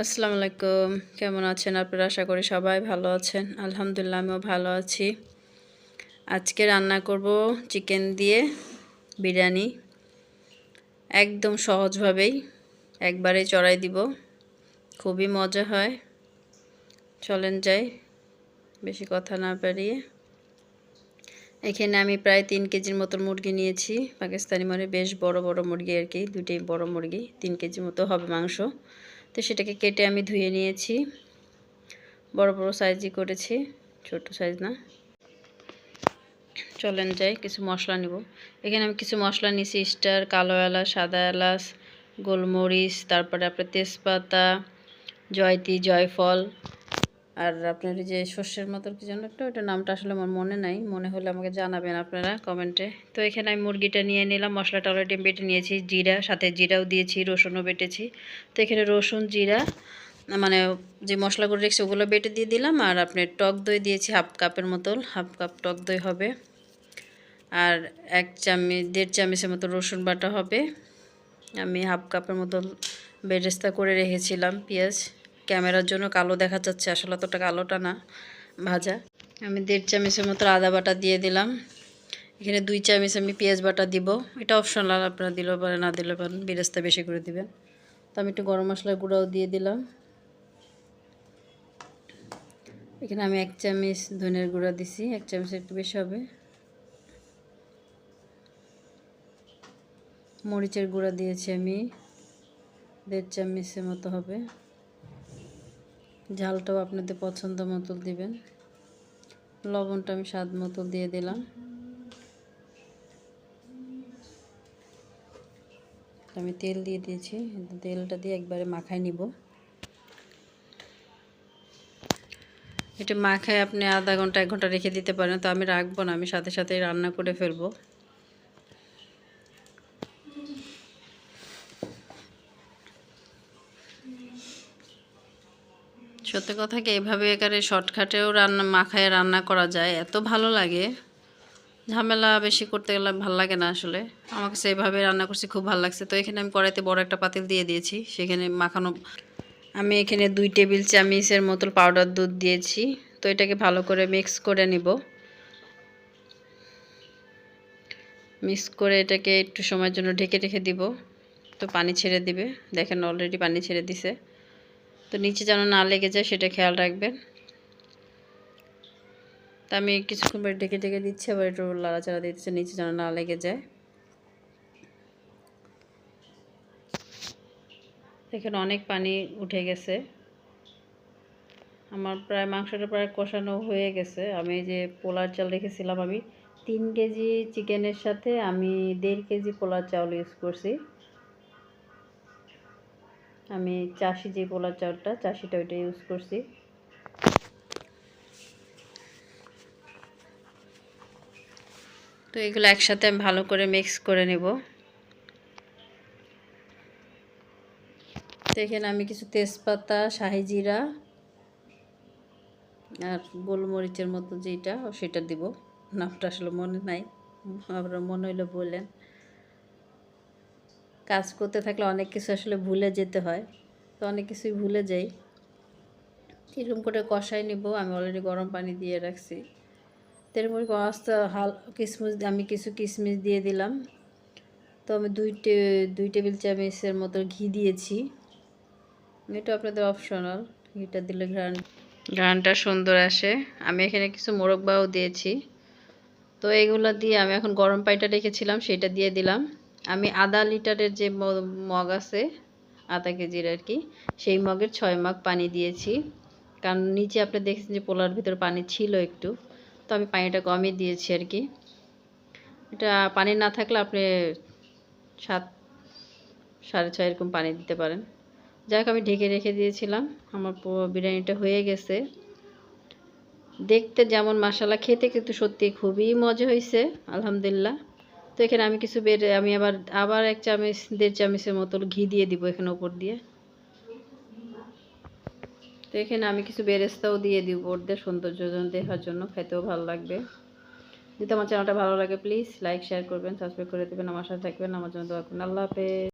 আসসালামু আলাইকুম। কেমন আছেন আপনারা? আশা করি সবাই ভালো আছেন। আলহামদুলিল্লাহ আমিও ভালো আছি। আজকে রান্না করব চিকেন দিয়ে বিরিয়ানি। একদম সহজভাবেই একবারেই চড়াই দিব। খুবই মজা হয়। চলেন যাই, বেশি কথা না বাড়িয়ে। এখানে আমি প্রায় 3 কেজির মতো মুরগি নিয়েছি। পাকিস্তানি মানে বেশ বড় বড় মুরগি আর কি, দুটোই বড় মুরগি। 3 কেজি মতো হবে মাংস। তো সেটাকে কেটে আমি ধুয়ে নিয়েছি। বড় বড় সাইজই করেছি, ছোট সাইজ না। চলেন যাই, কিছু মশলা নিব। এখানে আমি কিছু মশলা নিয়েছি, স্টার, কালো এলাচ, সাদা এলাচ, গোলমরিচ, তারপরে আপনার তেজপাতা, জয়তি, জয়ফল, আর আপনার যে সর্ষের মতো কি যেন একটা, ওটার নামটা আসলে আমার মনে নাই। মনে হলে আমাকে জানাবেন আপনারা কমেন্টে। তো এখানে আমি মুরগিটা নিয়ে নিলাম। মশলাটা অলরেডি বেটে নিয়েছি, জিরা, সাথে জিরাও দিয়েছি, রসুনও বেটেছি। তো এখানে রসুন, জিরা মানে যে মশলাগুলো রেখেছি ওগুলো বেটে দিয়ে দিলাম। আর আপনার টক দই দিয়েছি হাফ কাপের মতন, হাফ কাপ টক দই হবে। আর 1.5 চামচের মতো রসুন বাটা হবে। আমি হাফ কাপের মতো বেরেস্তা করে রেখেছিলাম পেঁয়াজ। ক্যামেরার জন্য কালো দেখা যাচ্ছে, আসলে অতটা কালোটা না ভাজা। আমি 1.5 চামচের মতো আদা বাটা দিয়ে দিলাম। এখানে 2 চামচ আমি পেঁয়াজ বাটা দিব। এটা অপশনাল, আপনারা দিলেও পারেন, না দিলেও পারেন, বেরেস্তা বেশি করে দিবেন। তো আমি একটু গরম মশলার গুঁড়াও দিয়ে দিলাম। এখানে আমি 1 চামচ ধনের গুঁড়া দিছি, 1 চামচের একটু বেশি হবে। মরিচের গুঁড়া দিয়েছি আমি 1.5 চামচের মতো হবে। ঝালটাও আপনাদের পছন্দ মতো দিবেন। লবণটা আমি স্বাদ মতো দিয়ে দিলাম। আমি তেল দিয়ে দিয়েছি, তেলটা দিয়ে একবারে মাখায় নিব। এটা মাখায় আপনি আধা ঘন্টা 1 ঘন্টা রেখে দিতে পারেন। তো আমি রাখবো না, আমি সাথে সাথে রান্না করে ফেলবো। সত্যি কথা কি, এভাবে একারে শর্টকাটেও মাখায় রান্না করা যায়, এত ভালো লাগে। ঝামেলা বেশি করতে গেলে ভালো লাগে না আসলে। আমার কাছে এভাবে রান্না করছি, খুব ভালো লাগছে। তো এখানে আমি কড়াইতে বড় একটা পাতিল দিয়ে দিয়েছি, সেখানে মাখানো। আমি এখানে 2 টেবিল চামচের মতো পাউডার দুধ দিয়েছি। তো এটাকে ভালো করে মিক্স করে নিব। মিক্স করে এটাকে একটু সময়ের জন্য ঢেকে রেখে দিব। তো পানি ছেড়ে দিবে, দেখেন অলরেডি পানি ছেড়ে দিছে। তো নিচে যেন না লেগে যায় সেটা খেয়াল রাখবেন। তা আমি কিছুক্ষণ পরে ঢেকে ঢেকে দিচ্ছি, আবার একটু লাড়াচাড়া দিতেছে, নিচে যেন না লেগে যায়। এখানে অনেক পানি উঠে গেছে, আমার প্রায় মাংসটা প্রায় কষানো হয়ে গেছে। আমি যে পোলার চাল রেখেছিলাম, আমি 3 কেজি চিকেনের সাথে আমি 1.5 কেজি পোলার চাউল ইউজ করছি। আমি চাষি যে পোলার চাউলটা, চাষিটা ওইটা ইউজ করছি। তো এগুলো একসাথে আমি ভালো করে মিক্স করে নেব। তো এখানে আমি কিছু তেজপাতা, শাহি জিরা আর গোলমরিচের মতো যেটা, সেটা দিব। নামটা আসলে মনে নাই, আপনারা মনে হইলে বললেন। কাজ করতে থাকলে অনেক কিছু আসলে ভুলে যেতে হয়, তো অনেক কিছুই ভুলে যাই। এরকম করে কষাই নিব। আমি অলরেডি গরম পানি দিয়ে রাখছি। এরকম করে কষতে কিশমিশ, আমি কিছু কিশমিশ দিয়ে দিলাম। তো আমি 2 টেবিল চামচের মতো ঘি দিয়েছি। এটা আপনাদের অপশনাল, ঘিটা দিলে ঘ্রাণটা সুন্দর আসে। আমি এখানে কিছু মোরব্বাও দিয়েছি। তো এগুলো দিয়ে আমি এখন গরম পানিটা রেখেছিলাম সেটা দিয়ে দিলাম। আমি আধা লিটারের যে মগ আছে, আধা কেজির আর কি, সেই মগের 6 মগ পানি দিয়েছি। কারণ নিচে আপনি দেখছেন যে পোলার ভিতর পানি ছিল একটু, তো আমি পানিটা কমই দিয়েছি আর কি। এটা পানি না থাকলে আপনি 7, 6.5 এরকম পানি দিতে পারেন। যাক, আমি ঢেকে রেখে দিয়েছিলাম। আমার বিরিয়ানিটা হয়ে গেছে। দেখতে যেমন মাশাআল্লাহ, খেতে কিন্তু সত্যি খুবই মজা হয়েছে আলহামদুলিল্লাহ। তো এখানে আমি কিছু আমি আবার 1 চামচ 1.5 চামচের মতো ঘি দিয়ে দিব এখানে উপর দিয়ে। তো এখানে আমি কিছু বেরেস্তাও দিয়ে দিব উপর দিয়ে, সৌন্দর্য দেখার জন্য, খেতেও ভালো লাগবে। যদি আমার চ্যানেলটা ভালো লাগে প্লিজ লাইক শেয়ার করবেন, সাবস্ক্রাইব করে দেবেন, আমার সাথে থাকবেন, আমার জন্য দোয়া করবেন। আল্লাহ হাফেজ।